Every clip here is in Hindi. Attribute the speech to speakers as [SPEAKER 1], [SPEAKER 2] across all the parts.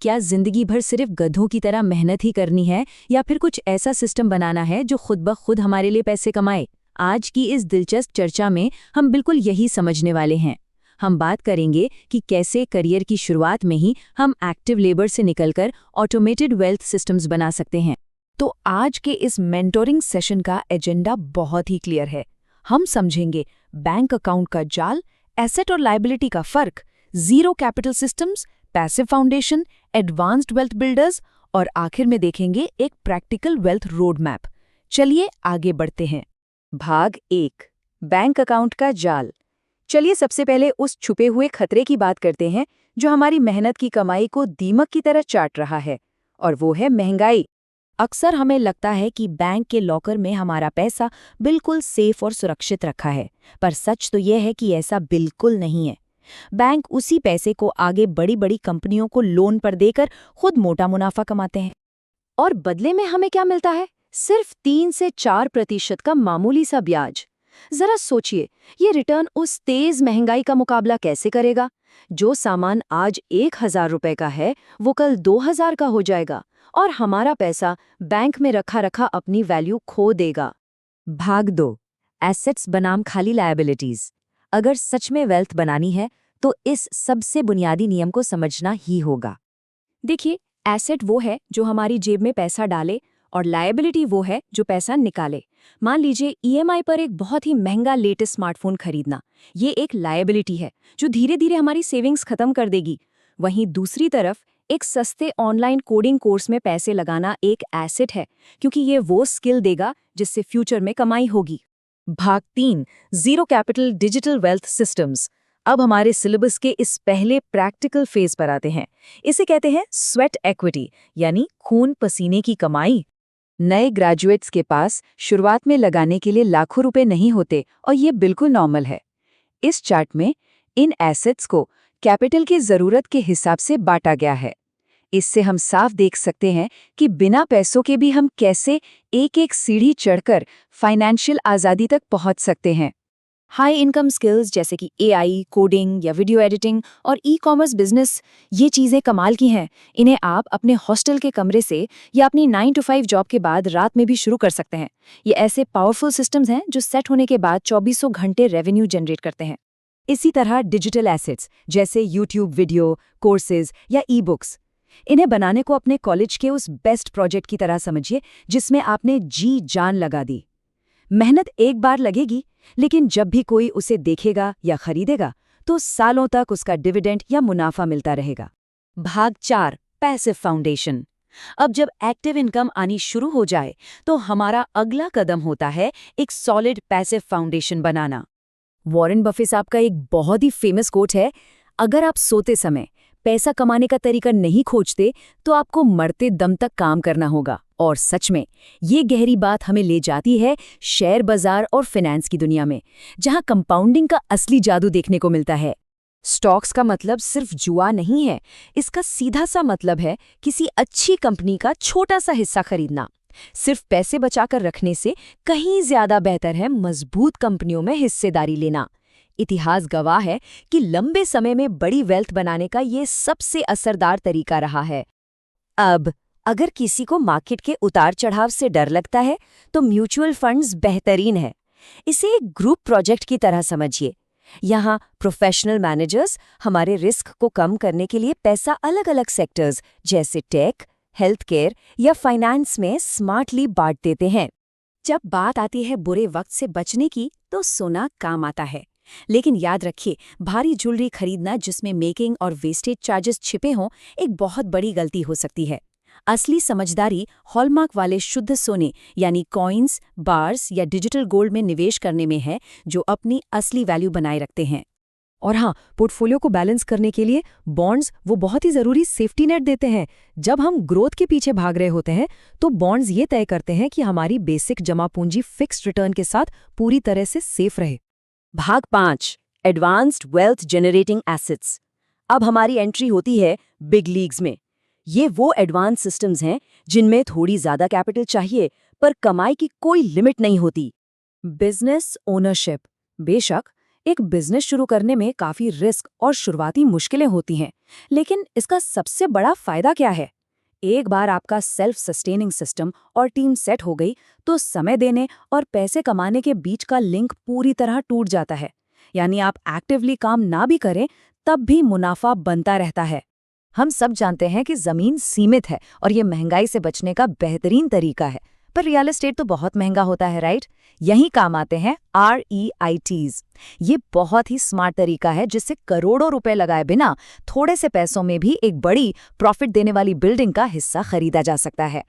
[SPEAKER 1] क्या जिंदगी भर सिर्फ गधों की तरह मेहनत ही करनी है या फिर कुछ ऐसा सिस्टम बनाना है जो खुद ब खुद हमारे लिए पैसे कमाए? आज की इस दिलचस्प चर्चा में हम बिल्कुल यही समझने वाले हैं। हम बात करेंगे कि कैसे करियर की शुरुआत में ही हम एक्टिव लेबर से निकलकर ऑटोमेटेड वेल्थ सिस्टम्स बना सकते हैं।
[SPEAKER 2] तो आज के इस मेंटोरिंग सेशन का एजेंडा बहुत ही क्लियर है। हम समझेंगे बैंक अकाउंट का जाल, एसेट और लायबिलिटी का फर्क, zero capital systems, passive foundation, advanced wealth builders और आखिर में देखेंगे एक प्रैक्टिकल वेल्थ रोड मैप। चलिए आगे बढ़ते हैं।
[SPEAKER 1] भाग 1, बैंक अकाउंट का जाल। चलिए सबसे पहले उस छुपे हुए खतरे की बात करते हैं जो हमारी मेहनत की कमाई को दीमक की तरह चाट रहा है, और वो है महंगाई।
[SPEAKER 2] अक्सर हमें लगता है कि बैंक के लॉकर में हमारा पैसा बिल्कुल सेफ और सुरक्षित रखा है, पर सच तो यह है कि ऐसा बिल्कुल नहीं है। बैंक उसी पैसे को आगे बड़ी बड़ी कंपनियों को लोन पर देकर खुद मोटा मुनाफा कमाते हैं।
[SPEAKER 1] और बदले में हमें क्या मिलता है? सिर्फ 3 से 4% का मामूली सा ब्याज। जरा सोचिए, ये रिटर्न उस तेज महंगाई का मुकाबला कैसे करेगा? जो सामान आज 1000 रुपए का है वो कल 2000 का हो जाएगा, और हमारा पैसा बैंक में रखा रखा अपनी वैल्यू खो देगा।
[SPEAKER 2] भाग 2, एसेट्स बनाम खाली लायबिलिटीज। अगर सच में वेल्थ बनानी है तो इस सबसे बुनियादी नियम को समझना ही होगा। देखिए, एसेट वो है जो हमारी जेब में पैसा डाले और लायबिलिटी वो है जो पैसा निकाले। मान लीजिए ईएमआई पर एक बहुत ही महंगा लेटेस्ट स्मार्टफोन खरीदना, ये एक लायबिलिटी है जो धीरे धीरे हमारी सेविंग्स खत्म कर देगी। वहीं दूसरी तरफ एक सस्ते ऑनलाइन कोडिंग कोर्स में पैसे लगाना एक एसेट है, क्योंकि ये वो स्किल देगा जिससे फ्यूचर में कमाई होगी।
[SPEAKER 1] भाग 3, zero capital digital wealth systems. अब हमारे सिलेबस के इस पहले प्रैक्टिकल फेज पर आते हैं। इसे कहते हैं स्वेट इक्विटी, यानी खून पसीने की कमाई। नए ग्रेजुएट्स के पास शुरुआत में लगाने के लिए लाखों रुपए नहीं होते, और ये बिल्कुल नॉर्मल है। इस चार्ट में इन एसेट्स को कैपिटल की जरूरत के हिसाब से बांटा गया है। इससे हम साफ देख सकते हैं कि बिना पैसों के भी हम कैसे एक एक सीढ़ी चढ़कर फाइनेंशियल आज़ादी तक पहुंच सकते हैं।
[SPEAKER 2] हाई इनकम स्किल्स जैसे कि एआई, कोडिंग या वीडियो एडिटिंग और ई-कॉमर्स बिजनेस, ये चीज़ें कमाल की हैं। इन्हें आप अपने हॉस्टल के कमरे से या अपनी 9 to 5 जॉब के बाद रात में भी शुरू कर सकते हैं। ये ऐसे पावरफुल सिस्टम्स हैं जो सेट होने के बाद 2400 घंटे रेवेन्यू जनरेट करते हैं।
[SPEAKER 1] इसी तरह डिजिटल एसेट्स जैसे यूट्यूब वीडियो, कोर्सेज या ई बुक्स, इन्हें बनाने को अपने कॉलेज के उस बेस्ट प्रोजेक्ट की तरह समझिए जिसमें आपने जी जान लगा दी। मेहनत एक बार लगेगी, लेकिन जब भी कोई उसे देखेगा या खरीदेगा तो सालों तक उसका डिविडेंड या मुनाफा मिलता रहेगा। भाग 4, पैसिव फाउंडेशन। अब जब एक्टिव इनकम आनी शुरू हो जाए तो हमारा अगला कदम होता है एक सॉलिड पैसिव फाउंडेशन बनाना। वॉरेन बफे साहब का एक बहुत ही फेमस कोट है, अगर आप सोते समय पैसा कमाने का तरीका नहीं खोजते तो आपको मरते दम तक काम करना होगा। और सच में ये गहरी बात हमें ले जाती है शेयर बाजार और फाइनेंस की दुनिया में, जहां कंपाउंडिंग का असली जादू देखने को मिलता है। स्टॉक्स का मतलब सिर्फ जुआ नहीं है, इसका सीधा सा मतलब है किसी अच्छी कंपनी का छोटा सा हिस्सा खरीदना। सिर्फ पैसे बचाकर रखने से कहीं ज्यादा बेहतर है मजबूत कंपनियों में हिस्सेदारी लेना। इतिहास गवाह है कि लंबे समय में बड़ी वेल्थ बनाने का ये सबसे असरदार तरीका रहा है। अब अगर किसी को मार्केट के उतार चढ़ाव से डर लगता है तो म्यूचुअल फंड्स बेहतरीन है। इसे एक ग्रुप प्रोजेक्ट की तरह समझिए। यहाँ प्रोफेशनल मैनेजर्स हमारे रिस्क को कम करने के लिए पैसा अलग अलग सेक्टर्स जैसे टेक, हेल्थ केयर या फाइनेंस में स्मार्टली बांट देते हैं। जब बात आती है बुरे वक्त से बचने की तो सोना काम आता है, लेकिन याद रखिए भारी ज्वेलरी खरीदना जिसमें मेकिंग और वेस्टेज चार्जेस छिपे हों एक बहुत बड़ी गलती हो सकती है। असली समझदारी हॉलमार्क वाले शुद्ध सोने यानी कॉइन्स, बार्स या डिजिटल गोल्ड में निवेश करने में है, जो अपनी असली वैल्यू बनाए रखते हैं। और हाँ, पोर्टफोलियो को बैलेंस करने के लिए बॉन्ड्स वो बहुत ही ज़रूरी सेफ्टी नेट देते हैं। जब हम ग्रोथ के पीछे भाग रहे होते हैं तो बॉन्ड्स ये तय करते हैं कि हमारी बेसिक जमा पूंजी फिक्स्ड रिटर्न के साथ पूरी तरह से सेफ रहे। भाग 5, एडवांस्ड वेल्थ जनरेटिंग एसेट्स। अब हमारी एंट्री होती है बिग लीग्स में। ये वो एडवांस सिस्टम्स हैं जिनमें थोड़ी ज़्यादा कैपिटल चाहिए पर कमाई की कोई लिमिट नहीं होती। Business ownership. बेशक एक बिजनेस शुरू करने में काफी रिस्क और शुरुआती मुश्किलें होती हैं, लेकिन इसका सबसे बड़ा फायदा क्या है? एक बार आपका सेल्फ सस्टेनिंग सिस्टम और टीम सेट हो गई तो समय देने और पैसे कमाने के बीच का लिंक पूरी तरह टूट जाता है। यानी आप एक्टिवली काम ना भी करें तब भी मुनाफा बनता रहता है। हम सब जानते हैं कि जमीन सीमित है और ये महंगाई से बचने का बेहतरीन तरीका है, पर रियल एस्टेट तो बहुत महंगा होता है, राइट? यही काम आते हैं REITs। ये बहुत ही स्मार्ट तरीका है जिससे करोड़ों रुपए लगाए बिना थोड़े से पैसों में भी एक बड़ी प्रॉफिट देने वाली बिल्डिंग का हिस्सा खरीदा जा सकता है।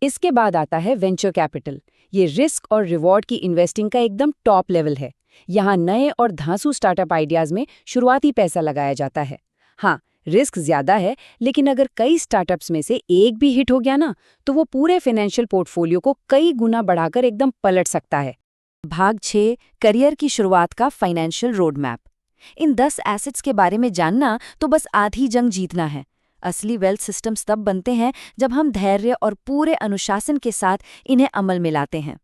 [SPEAKER 1] इसके बाद आता है वेंचर कैपिटल। ये रिस्क और रिवॉर्ड की इन्वेस्टिंग का एकदम टॉप लेवल है। यहाँ नए और धांसू स्टार्टअप आइडियाज में शुरुआती पैसा लगाया जाता है। हाँ, रिस्क ज्यादा है, लेकिन अगर कई स्टार्टअप्स में से एक भी हिट हो गया ना, तो वो पूरे फाइनेंशियल पोर्टफोलियो को कई गुना बढ़ाकर एकदम पलट सकता है। भाग 6, करियर की शुरुआत का फाइनेंशियल रोड मैप। इन 10 एसेट्स के बारे में जानना तो बस आधी जंग जीतना है। असली वेल्थ सिस्टम्स तब बनते हैं जब हम धैर्य और पूरे अनुशासन के साथ इन्हें अमल में लाते हैं।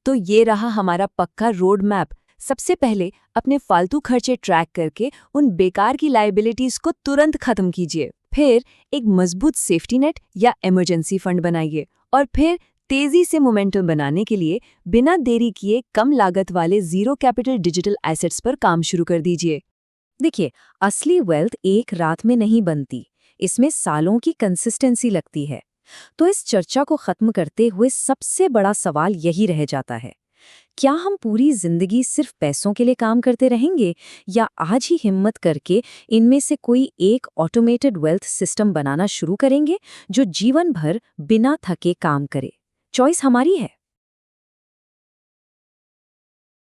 [SPEAKER 1] तो ये रहा हमारा पक्का रोड मैप। सबसे पहले अपने फालतू खर्चे ट्रैक करके उन बेकार की लायबिलिटीज को तुरंत खत्म कीजिए। फिर एक मजबूत सेफ्टी नेट या इमरजेंसी फंड बनाइए और फिर तेजी से मोमेंटम बनाने के लिए बिना देरी किए कम लागत वाले जीरो कैपिटल डिजिटल एसेट्स पर काम शुरू कर दीजिए। देखिए, असली वेल्थ एक रात में नहीं बनती, इसमें सालों की कंसिस्टेंसी लगती है। तो इस चर्चा को खत्म करते हुए सबसे बड़ा सवाल यही रह जाता है, क्या हम पूरी जिंदगी सिर्फ पैसों के लिए काम करते रहेंगे या आज ही हिम्मत करके इनमें से कोई एक ऑटोमेटेड वेल्थ सिस्टम बनाना शुरू करेंगे जो जीवन भर बिना थके काम करे? चॉइस हमारी है।